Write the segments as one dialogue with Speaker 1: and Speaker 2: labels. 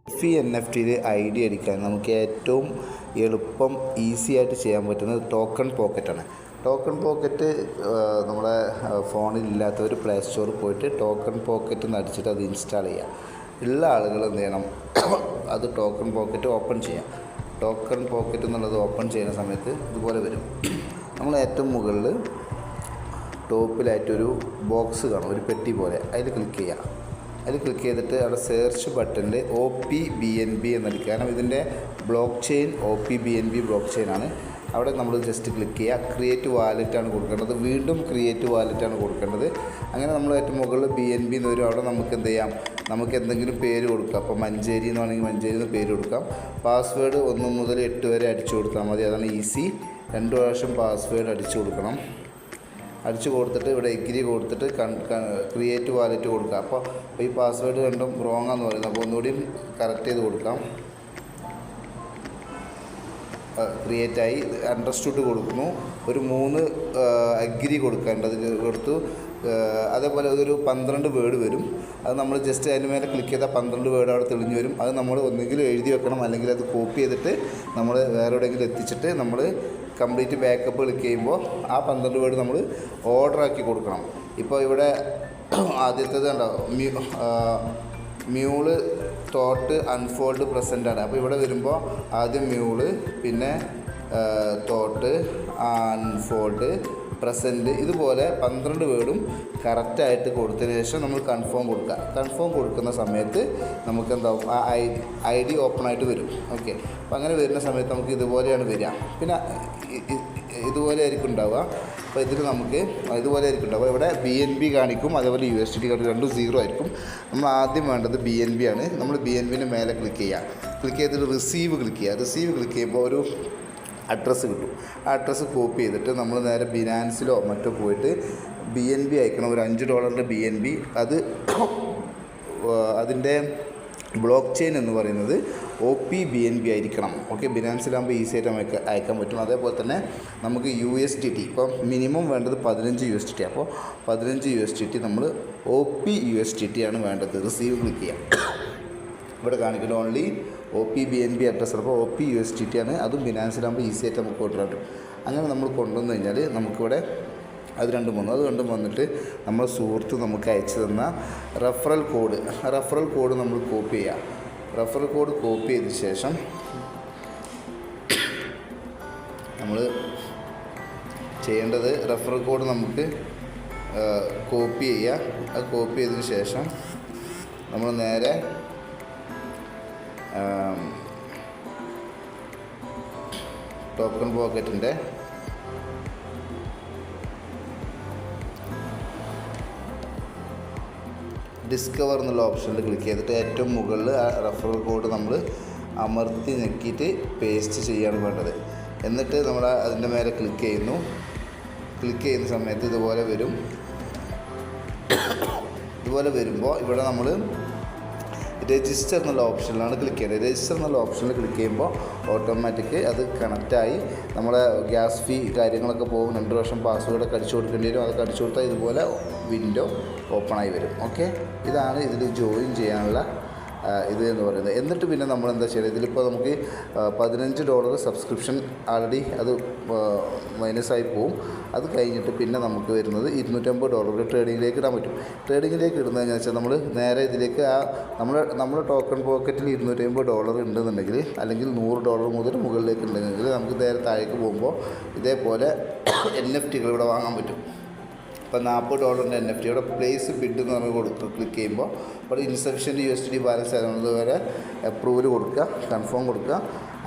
Speaker 1: NFT ID അടിക്കാൻ നമുക്ക് ഏറ്റവും എളുപ്പം ഈസി ആയിട്ട് ചെയ്യാൻ പറ്റുന്നത് ടോക്കൺ പോക്കറ്റാണ്. ടോക്കൺ പോക്കറ്റ് നമ്മുടെ ഫോണിൽ ഇല്ലാത്തവർ പ്ലേ സ്റ്റോറിൽ പോയിട്ട് ടോക്കൺ പോക്കറ്റ് എന്ന് അടിച്ചിട്ട് അത് ഇൻസ്റ്റാൾ ചെയ്യുക. ഉള്ള ആളുകൾ എന്ത് ചെയ്യണം, അത് ടോക്കൺ പോക്കറ്റ് ഓപ്പൺ ചെയ്യാം. ടോക്കൺ പോക്കറ്റ് എന്നുള്ളത് ഓപ്പൺ ചെയ്യുന്ന സമയത്ത് ഇതുപോലെ വരും. നമ്മൾ ഏറ്റവും മുകളിൽ ടോപ്പിലായിട്ടൊരു ബോക്സ് കാണും, ഒരു പെട്ടി പോലെ. അതിൽ ക്ലിക്ക് ചെയ്യുക. അതിൽ ക്ലിക്ക് ചെയ്തിട്ട് അവിടെ സെർച്ച് ബട്ടണിൽ OPBNB എന്നടിക്കുക. കാരണം ഇതിൻ്റെ ബ്ലോക്ക് ചെയിൻ OPBNB ബ്ലോക്ക് ചെയിനാണ്. അവിടെ നമ്മൾ ജസ്റ്റ് ക്ലിക്ക് ചെയ്യുക. ക്രിയേറ്റ് വാലറ്റാണ് കൊടുക്കേണ്ടത്. വീണ്ടും ക്രിയേറ്റ് വാലറ്റാണ് കൊടുക്കേണ്ടത്. അങ്ങനെ നമ്മൾ ഏറ്റവും മുകളിൽ BNB എന്ന് വരും. അവിടെ നമുക്ക് എന്ത് ചെയ്യാം, നമുക്ക് എന്തെങ്കിലും പേര് കൊടുക്കാം. അപ്പോൾ മഞ്ചേരി എന്ന് വേണമെങ്കിൽ മഞ്ചേരി എന്ന് പേര് കൊടുക്കാം. പാസ്വേഡ് 1 മുതൽ 8 വരെ അടിച്ചു കൊടുത്താൽ മതി. അതാണ് ഈസി. 2 പ്രാവശ്യം പാസ്വേഡ് അടിച്ചു കൊടുക്കണം. അടിച്ചു കൊടുത്തിട്ട് ഇവിടെ എഗ്രി കൊടുത്തിട്ട് ക്രിയേറ്റ് വാലറ്റ് കൊടുക്കുക. അപ്പോൾ ഈ പാസ്വേഡ് രണ്ടും റോങ് ആണെന്ന് പറയുന്നത്. അപ്പോൾ ഒന്നുകൂടി കറക്റ്റ് ചെയ്ത് കൊടുക്കാം. ക്രിയേറ്റായി. അണ്ടർസ്റ്റുഡ് കൊടുക്കുന്നു. ഒരു 3 അഗ്രി കൊടുക്കേണ്ടത് കൊടുത്തു. അതേപോലെ അതൊരു 12 വേർഡ് വരും. അത് നമ്മൾ ജസ്റ്റ് അതിന് മേലെ ക്ലിക്ക് ചെയ്താൽ 12 വേർഡ് അവിടെ തെളിഞ്ഞ് വരും. അത് നമ്മൾ ഒന്നുകിൽ എഴുതി വെക്കണം, അല്ലെങ്കിൽ അത് കോപ്പി ചെയ്തിട്ട് നമ്മൾ വേറെ എവിടെയെങ്കിലും എത്തിച്ചിട്ട് നമ്മൾ കംപ്ലീറ്റ് ബാക്കപ്പ് ക്ലിക്ക് ചെയ്യുമ്പോൾ ആ 12 വേർഡ് നമ്മൾ ഓർഡറാക്കി കൊടുക്കണം. ഇപ്പോൾ ഇവിടെ ആദ്യത്തേത് കണ്ടോ, മ്യൂള് തോട്ട് അൺഫോൾഡ് പ്രസൻ്റ് ആണ്. അപ്പോൾ ഇവിടെ വരുമ്പോൾ ആദ്യം മ്യൂള്, പിന്നെ തോട്ട് അൺഫോൾഡ് പ്രസൻറ്റ്, ഇതുപോലെ 12 വേർഡും കറക്റ്റായിട്ട് കൊടുത്തതിന് ശേഷം നമ്മൾ കൺഫേം കൊടുക്കുക. കൺഫേം കൊടുക്കുന്ന സമയത്ത് നമുക്ക് എന്താവും, ആ ID ഓപ്പൺ ആയിട്ട് വരും. ഓക്കെ, അപ്പോൾ അങ്ങനെ വരുന്ന സമയത്ത് നമുക്ക് ഇതുപോലെയാണ് വരിക. പിന്നെ ഇതുപോലെ ആയിരിക്കും ഉണ്ടാവുക. അപ്പോൾ ഇതിൽ നമുക്ക് ഇതുപോലെ ആയിരിക്കും ഉണ്ടാവുക. ഇവിടെ BNB കാണിക്കും, അതേപോലെ USDT കാണിക്കും. രണ്ടും 0 ആയിരിക്കും. നമ്മൾ ആദ്യം വേണ്ടത് BNB ആണ്. നമ്മൾ BNBൻ്റെ മേലെ ക്ലിക്ക് ചെയ്യുക. ക്ലിക്ക് ചെയ്തിട്ട് റിസീവ് ക്ലിക്ക് ചെയ്യുക. റിസീവ് ക്ലിക്ക് ചെയ്യുമ്പോൾ ഒരു അഡ്രസ്സ് കിട്ടും. ആ അഡ്രസ്സ് കോപ്പി ചെയ്തിട്ട് നമ്മൾ നേരെ ബിനാൻസിലോ മറ്റോ പോയിട്ട് BNB അയക്കണം. ഒരു $5 BNB. അതിൻ്റെ ബ്ലോക്ക് ചെയിൻ എന്ന് പറയുന്നത് OPBNB ആയിരിക്കണം. ഓക്കെ, ബിനാൻസിലാകുമ്പോൾ ഈസി ആയിട്ട് നമുക്ക് അയക്കാൻ പറ്റും. അതേപോലെ തന്നെ നമുക്ക് USDT ഇപ്പം മിനിമം വേണ്ടത് 15 USDT. അപ്പോൾ 15 USDT നമ്മൾ OPUSDT ആണ് വേണ്ടത്. റിസീവ് ക്ലിക്ക് ചെയ്യാം. ഇവിടെ കാണിക്കുന്നത് ഓൺലി OPBNB അഡ്രസ്സ്. അപ്പോൾ OPUSDT ആണ്. അതും ബിനാൻസിലാകുമ്പോൾ ഈസി ആയിട്ട് നമുക്ക് ഓർഡർ കിട്ടും. അങ്ങനെ നമ്മൾ കൊണ്ടുവന്നു കഴിഞ്ഞാൽ നമുക്കിവിടെ അത് രണ്ടും വന്നിട്ട് നമ്മൾ സുഹൃത്ത് നമുക്ക് അയച്ചു തന്ന റെഫറൽ കോഡ് നമ്മൾ കോപ്പി ചെയ്യുക. റെഫറൽ കോഡ് കോപ്പി ചെയ്ത ശേഷം നമ്മൾ ചെയ്യേണ്ടത്, റെഫറൽ കോഡ് നമുക്ക് കോപ്പി ചെയ്യുക. അത് കോപ്പി ചെയ്തതിന് ശേഷം നമ്മൾ നേരെ ടോക്കൺ പോക്കറ്റിൻ്റെ ഡിസ്കവർ എന്നുള്ള ഓപ്ഷനിൽ ക്ലിക്ക് ചെയ്തിട്ട് ഏറ്റവും മുകളിൽ ആ റെഫറൽ കോഡ് നമ്മൾ അമർത്തി ഞെക്കിയിട്ട് പേസ്റ്റ് ചെയ്യാണ് വേണ്ടത്. എന്നിട്ട് നമ്മൾ അതിൻ്റെ മേലെ ക്ലിക്ക് ചെയ്യുന്നു. ക്ലിക്ക് ചെയ്യുന്ന സമയത്ത് ഇതുപോലെ വരും. ഇതുപോലെ വരുമ്പോൾ ഇവിടെ നമ്മൾ രജിസ്റ്റർ എന്നുള്ള ഓപ്ഷനിലാണ് ക്ലിക്ക് ചെയ്യുന്നത്. രജിസ്റ്റർ എന്നുള്ള ഓപ്ഷനിൽ ക്ലിക്ക് ചെയ്യുമ്പോൾ ഓട്ടോമാറ്റിക് അത് കണക്റ്റായി നമ്മുടെ ഗ്യാസ് ഫീ കാര്യങ്ങളൊക്കെ പോകും. 2 പ്രാവശ്യം പാസ്വേഡൊക്കെ അടിച്ചു കൊടുക്കേണ്ടി വരും. അതൊക്കെ അടിച്ചു കൊടുത്താൽ ഇതുപോലെ വിൻഡോ ഓപ്പണായി വരും. ഓക്കെ, ഇതാണ് ഇതിൽ ജോയിൻ ചെയ്യാനുള്ള ഇത് എന്ന് പറയുന്നത്. എന്നിട്ട് പിന്നെ നമ്മൾ എന്താ ചെയ്യുക, ഇതിലിപ്പോൾ നമുക്ക് $15 സബ്സ്ക്രിപ്ഷൻ ആൾറെഡി അത് മൈനസായി പോവും. അത് കഴിഞ്ഞിട്ട് പിന്നെ നമുക്ക് വരുന്നത് $250 ട്രേഡിങ്ങിലേക്ക് ഇടാൻ പറ്റും. ട്രേഡിങ്ങിലേക്ക് ഇടുന്നതെന്ന് വെച്ചാൽ നമ്മൾ നേരെ ഇതിലേക്ക് നമ്മുടെ ടോക്കൺ പോക്കറ്റിൽ $250 ഉണ്ടെന്നുണ്ടെങ്കിൽ, അല്ലെങ്കിൽ $100 മുതൽ മുകളിലേക്ക് ഉണ്ടെങ്കിൽ നമുക്ക് നേരെ താഴേക്ക് പോകുമ്പോൾ ഇതേപോലെ NFTകൾ ഇവിടെ വാങ്ങാൻ പറ്റും. ഇപ്പോൾ $40 NFT ഇവിടെ പ്ലേസ് ബിഡ് എന്ന് പറഞ്ഞ് ക്ലിക്ക് ചെയ്യുമ്പോൾ ഇവിടെ ഇൻസഫിഷ്യൻറ്റ് USDT ബാലൻസ് ആയതുകൊണ്ട് വരെ അപ്രൂവൽ കൊടുക്കുക, കൺഫേം കൊടുക്കുക.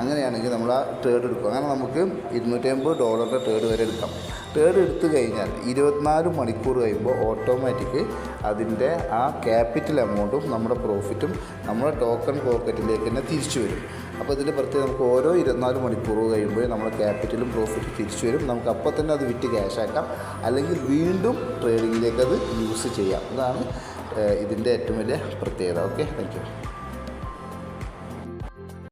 Speaker 1: അങ്ങനെയാണെങ്കിൽ നമ്മൾ ആ ട്രേഡ് എടുക്കും. അങ്ങനെ നമുക്ക് $250 ട്രേഡ് വരെ എടുക്കാം. ട്രേഡ് എടുത്തു കഴിഞ്ഞാൽ 24 മണിക്കൂർ കഴിയുമ്പോൾ ഓട്ടോമാറ്റിക് അതിൻ്റെ ആ ക്യാപിറ്റൽ എമൗണ്ടും നമ്മുടെ പ്രോഫിറ്റും നമ്മുടെ ടോക്കൺ പോക്കറ്റിലേക്ക് തന്നെ തിരിച്ചു വരും. അപ്പോൾ ഇതിൻ്റെ പ്രത്യേകം നമുക്ക് ഓരോ 24 മണിക്കൂർ കഴിയുമ്പോൾ നമ്മുടെ ക്യാപിറ്റലും പ്രോഫിറ്റും തിരിച്ചു വരും. നമുക്ക് അപ്പോൾ തന്നെ അത് വിറ്റ് ക്യാഷാക്കാം, അല്ലെങ്കിൽ വീണ്ടും ട്രേഡിങ്ങിലേക്ക് അത് യൂസ് ചെയ്യാം. ഇതാണ് ഇതിൻ്റെ ഏറ്റവും വലിയ പ്രത്യേകത. Okay, thank you.